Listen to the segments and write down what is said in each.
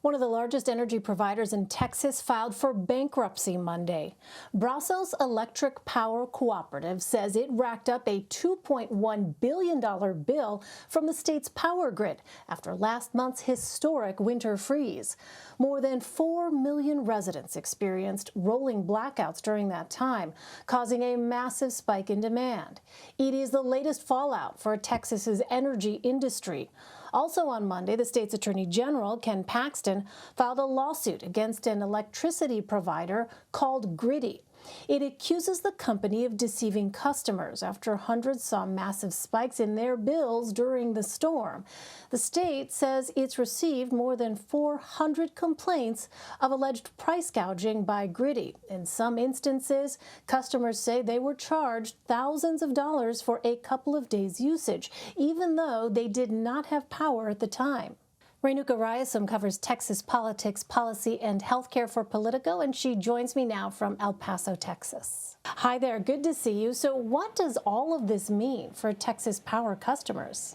One of the largest energy providers in Texas filed for bankruptcy Monday. Brazos Electric Power Cooperative says it racked up a $2.1 billion bill from the state's power grid after last month's historic winter freeze. More than 4 million residents experienced rolling blackouts during that time, causing a massive spike in demand. It is the latest fallout for Texas's energy industry. Also on Monday, the state's Attorney General, Ken Paxton, filed a lawsuit against an electricity provider called Griddy. It accuses the company of deceiving customers after hundreds saw massive spikes in their bills during the storm. The state says it's received more than 400 complaints of alleged price gouging by Griddy. In some instances, customers say they were charged thousands of dollars for a couple of days' usage, even though they did not have power at the time. Renuka Rayasam covers Texas politics, policy, and healthcare for Politico, and she joins me now from El Paso, Texas. Hi there, good to see you. So what does all of this mean for Texas Power customers?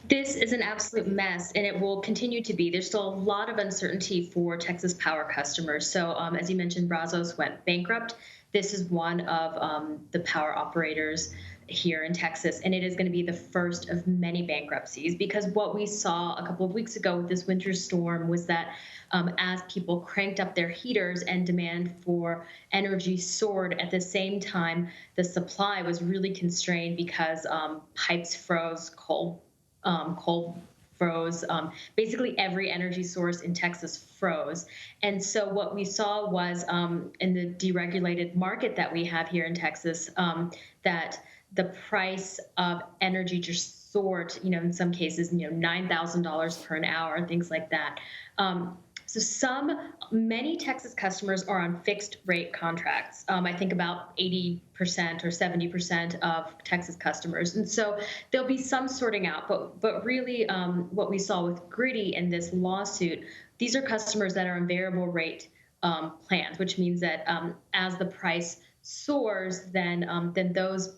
This is an absolute mess, and it will continue to be. There's still a lot of uncertainty for Texas Power customers. So as you mentioned, Brazos went bankrupt. This is one of the power operators here in Texas, and it is going to be the first of many bankruptcies, because what we saw a couple of weeks ago with this winter storm was that as people cranked up their heaters and demand for energy soared, at the same time the supply was really constrained because pipes froze, coal froze. Basically, every energy source in Texas froze. And so what we saw was in the deregulated market that we have here in Texas, that the price of energy just soared, in some cases, $9,000 per an hour and things like that. Many Texas customers are on fixed rate contracts. I think about 80% or 70% of Texas customers. And so there'll be some sorting out, but really what we saw with Griddy in this lawsuit, these are customers that are on variable rate plans, which means that as the price soars, then those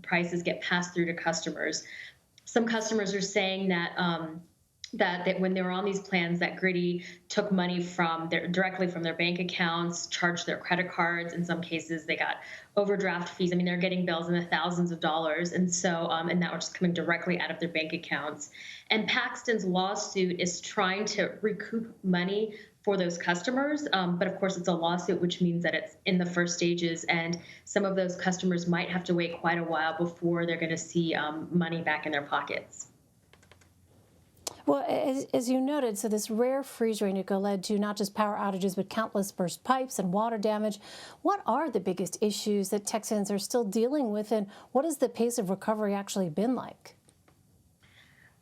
prices get passed through to customers. Some customers are saying that that when they were on these plans, that Griddy took money directly from their bank accounts, charged their credit cards. In some cases, they got overdraft fees. I mean, they're getting bills in the thousands of dollars, and so and that was just coming directly out of their bank accounts. And Paxton's lawsuit is trying to recoup money for those customers, but of course it's a lawsuit, which means that it's in the first stages, and some of those customers might have to wait quite a while before they're going to see money back in their pockets. Well, as you noted, so this rare freeze, Renuka, led to not just power outages, but countless burst pipes and water damage. What are the biggest issues that Texans are still dealing with, and what has the pace of recovery actually been like?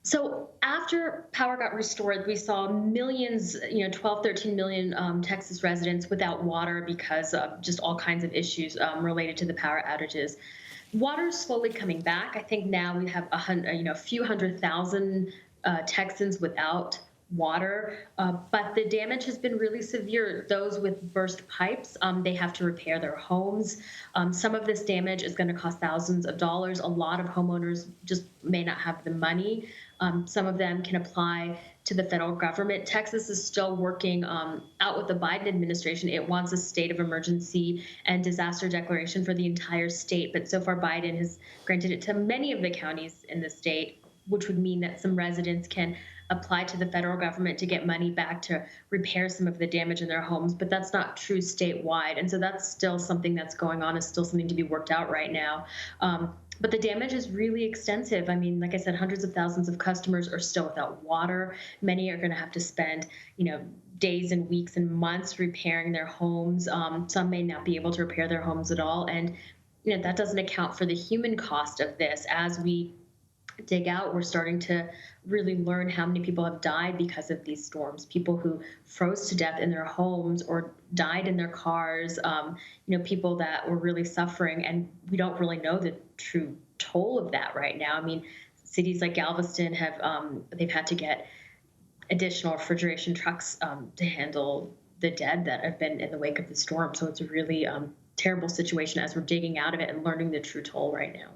So after power got restored, we saw millions, 12, 13 million Texas residents without water because of just all kinds of issues related to the power outages. Water is slowly coming back. I think now we have a few 100,000 Texans without water, but the damage has been really severe. Those with burst pipes, they have to repair their homes. Some of this damage is going to cost thousands of dollars. A lot of homeowners just may not have the money. Some of them can apply to the federal government. Texas is still working out with the Biden administration. It wants a state of emergency and disaster declaration for the entire state, but so far Biden has granted it to many of the counties in the state, which would mean that some residents can apply to the federal government to get money back to repair some of the damage in their homes, but that's not true statewide. And so that's still something that's going on, is still something to be worked out right now. But the damage is really extensive. I mean, like I said, hundreds of thousands of customers are still without water. Many are going to have to spend, days and weeks and months repairing their homes. Some may not be able to repair their homes at all. And, that doesn't account for the human cost of this. As we dig out, we're starting to really learn how many people have died because of these storms, people who froze to death in their homes or died in their cars, people that were really suffering, and we don't really know the true toll of that right now. I mean, cities like Galveston have they've had to get additional refrigeration trucks to handle the dead that have been in the wake of the storm. So it's a really terrible situation as we're digging out of it and learning the true toll right now.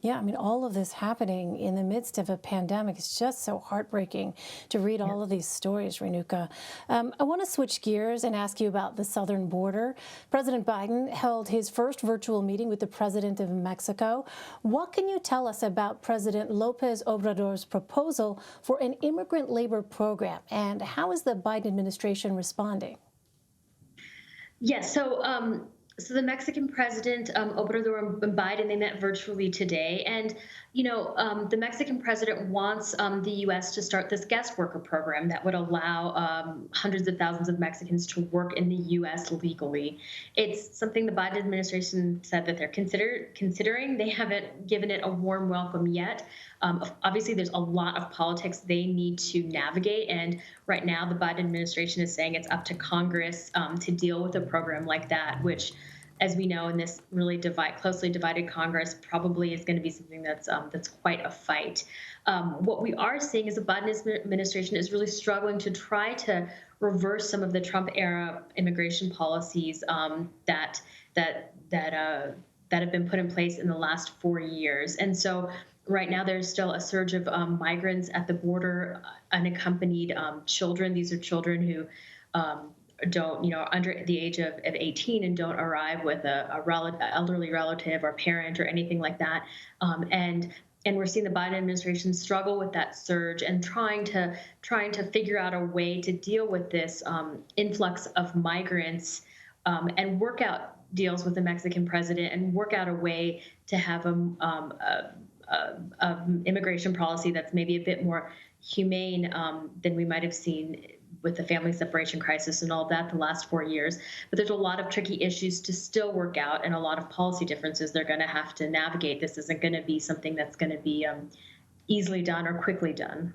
Yeah, I mean, all of this happening in the midst of a pandemic is just so heartbreaking to read all of these stories, Renuka. I want to switch gears and ask you about the southern border. President Biden held his first virtual meeting with the president of Mexico. What can you tell us about President López Obrador's proposal for an immigrant labor program, and how is the Biden administration responding? Yes. So the Mexican president, Obrador and Biden, they met virtually today. And, the Mexican president wants the U.S. to start this guest worker program that would allow hundreds of thousands of Mexicans to work in the U.S. legally. It's something the Biden administration said that they're considering. They haven't given it a warm welcome yet. Obviously, there's a lot of politics they need to navigate. And right now, the Biden administration is saying it's up to Congress to deal with a program like that, which, as we know, in this really closely divided Congress, probably is going to be something that's quite a fight. What we are seeing is the Biden administration is really struggling to try to reverse some of the Trump-era immigration policies that have been put in place in the last 4 years. And so right now, there's still a surge of migrants at the border, unaccompanied children. These are children who don't, are under the age of 18 and don't arrive with a elderly relative or parent or anything like that. And we're seeing the Biden administration struggle with that surge and trying to figure out a way to deal with this influx of migrants and work out deals with the Mexican president and work out a way to have immigration policy that's maybe a bit more humane than we might have seen with the family separation crisis and all of that the last 4 years. But there's a lot of tricky issues to still work out and a lot of policy differences they're going to have to navigate. This isn't going to be something that's going to be easily done or quickly done.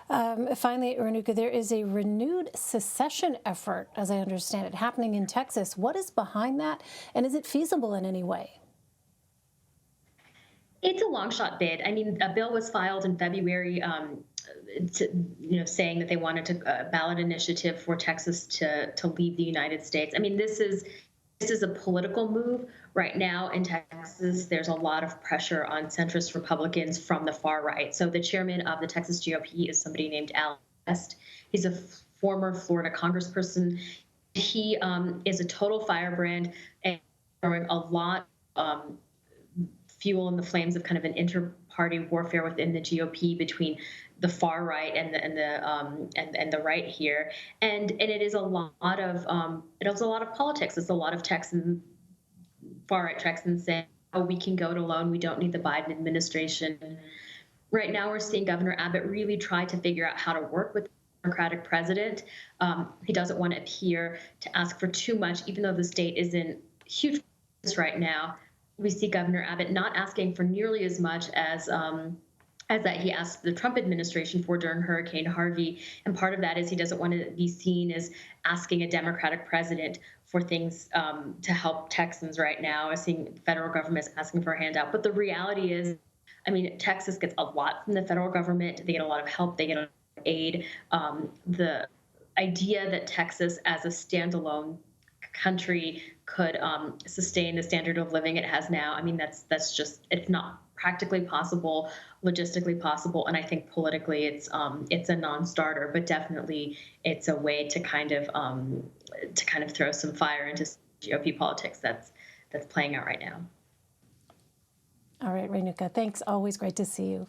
Finally, Renuka, there is a renewed secession effort, as I understand it, happening in Texas. What is behind that, and is it feasible in any way? It's a long shot bid. I mean, a bill was filed in February, saying that they wanted a ballot initiative for Texas to leave the United States. I mean, this is a political move right now in Texas. There's a lot of pressure on centrist Republicans from the far right. So the chairman of the Texas GOP is somebody named Andrés. He's a former Florida congressperson. He is a total firebrand and throwing a lot fuel in the flames of kind of an inter-party warfare within the GOP between the far right and the right here, and it is a lot of politics. It's a lot of far right Texans saying, "Oh, we can go it alone. We don't need the Biden administration." Right now, we're seeing Governor Abbott really try to figure out how to work with the Democratic president. He doesn't want to appear to ask for too much, even though the state is in huge crisis right now. We see Governor Abbott not asking for nearly as much as that he asked the Trump administration for during Hurricane Harvey. And part of that is he doesn't want to be seen as asking a Democratic president for things to help Texans right now, as seeing the federal government asking for a handout. But the reality is, I mean, Texas gets a lot from the federal government. They get a lot of help. They get a lot of aid. The idea that Texas as a standalone country could sustain the standard of living it has now, I mean, that's just, it's not practically possible, logistically possible, and I think politically it's a non-starter. But definitely, it's a way to kind of throw some fire into GOP politics that's playing out right now. All right, Renuka, thanks. Always great to see you.